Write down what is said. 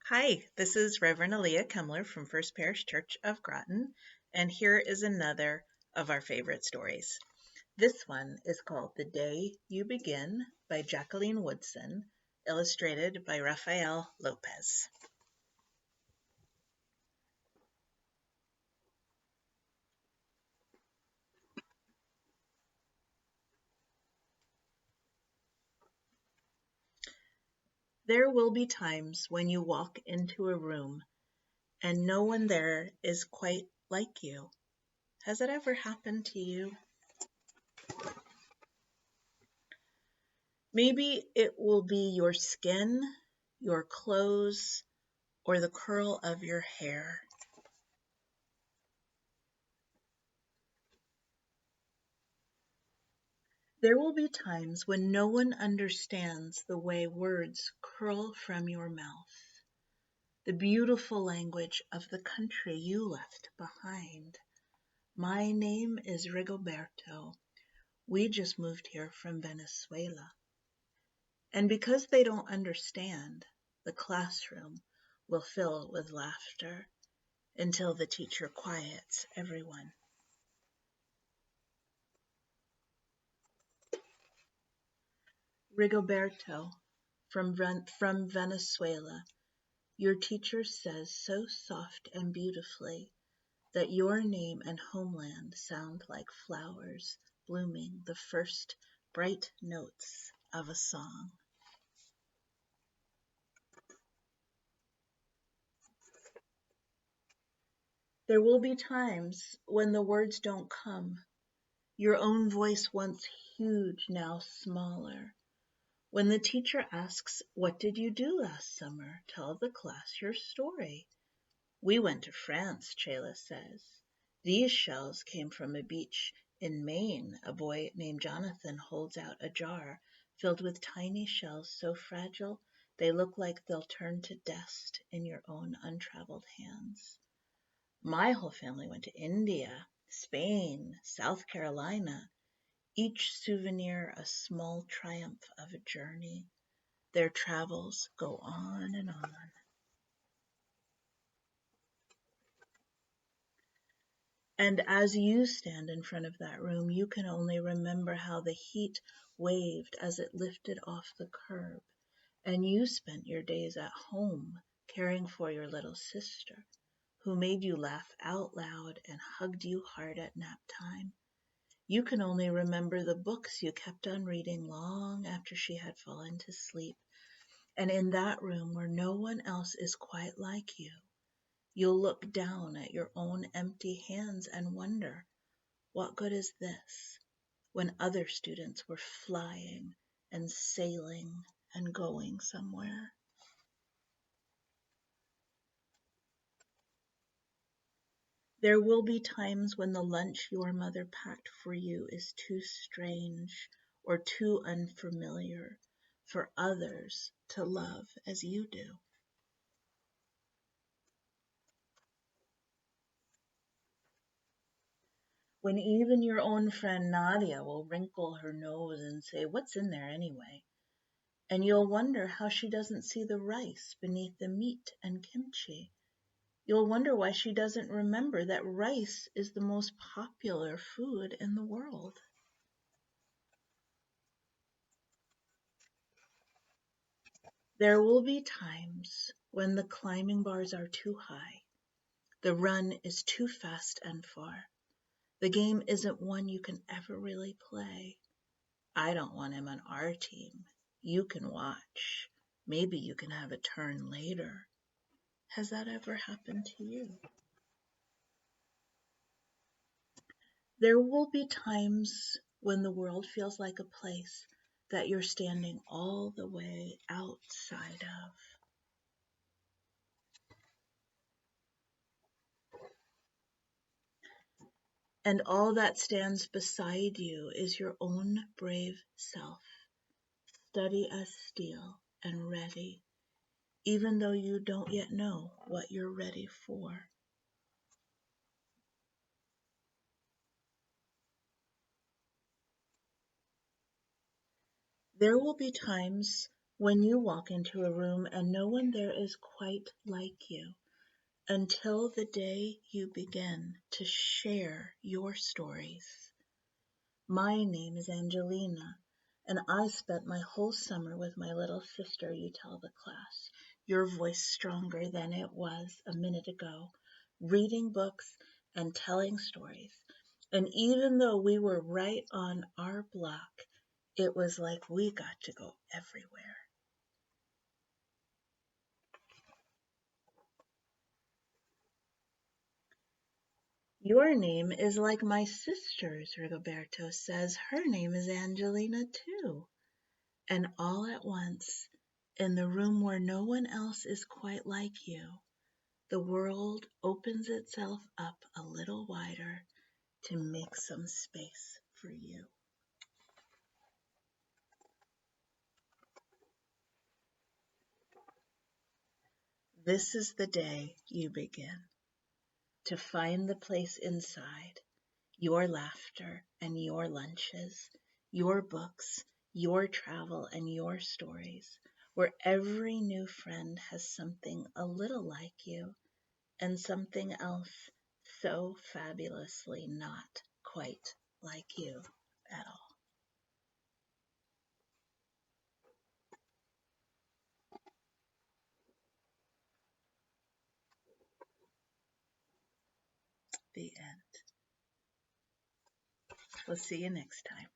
Hi, this is Reverend Elea Kemler from First Parish Church of Groton, and here is another of our favorite stories. This one is called The Day You Begin by Jacqueline Woodson, illustrated by Rafael Lopez. There will be times when you walk into a room and no one there is quite like you. Has that ever happened to you? Maybe it will be your skin, your clothes, or the curl of your hair. There will be times when no one understands the way words curl from your mouth, the beautiful language of the country you left behind. My name is Rigoberto. We just moved here from Venezuela. And because they don't understand, the classroom will fill with laughter until the teacher quiets everyone. Rigoberto, from Venezuela, your teacher says so soft and beautifully that your name and homeland sound like flowers blooming the first bright notes of a song. There will be times when the words don't come, your own voice once huge, now smaller. When the teacher asks, "What did you do last summer? Tell the class your story." "We went to France," Chela says. "These shells came from a beach in Maine." A boy named Jonathan holds out a jar filled with tiny shells so fragile they look like they'll turn to dust in your own untraveled hands. "My whole family went to India, Spain, South Carolina, each souvenir a small triumph of a journey. Their travels go on and on." And as you stand in front of that room, you can only remember how the heat waved as it lifted off the curb, and you spent your days at home caring for your little sister, who made you laugh out loud and hugged you hard at nap time. You can only remember the books you kept on reading long after she had fallen to sleep, and in that room where no one else is quite like you, you'll look down at your own empty hands and wonder, what good is this, when other students were flying and sailing and going somewhere? There will be times when the lunch your mother packed for you is too strange or too unfamiliar for others to love as you do. When even your own friend Nadia will wrinkle her nose and say, "What's in there anyway?" And you'll wonder how she doesn't see the rice beneath the meat and kimchi. You'll wonder why she doesn't remember that rice is the most popular food in the world. There will be times when the climbing bars are too high, the run is too fast and far. The game isn't one you can ever really play. I don't want him on our team. You can watch. Maybe you can have a turn later. Has that ever happened to you? There will be times when the world feels like a place that you're standing all the way outside of. And all that stands beside you is your own brave self, steady as steel and ready, even though you don't yet know what you're ready for. There will be times When you walk into a room and no one there is quite like you, until the day you begin to share your stories. My name is Angelina, and I spent my whole summer with my little sister, you tell the class, your voice stronger than it was a minute ago, reading books and telling stories. And even though we were right on our block, it was like we got to go everywhere. Your name is like my sister's, Rigoberto says. Her name is Angelina, too. And all at once, in the room where no one else is quite like you, the world opens itself up a little wider to make some space for you. This is the day you begin to find the place inside, your laughter and your lunches, your books, your travel and your stories, where every new friend has something a little like you and something else so fabulously not quite like you at all. The end. We'll see you next time.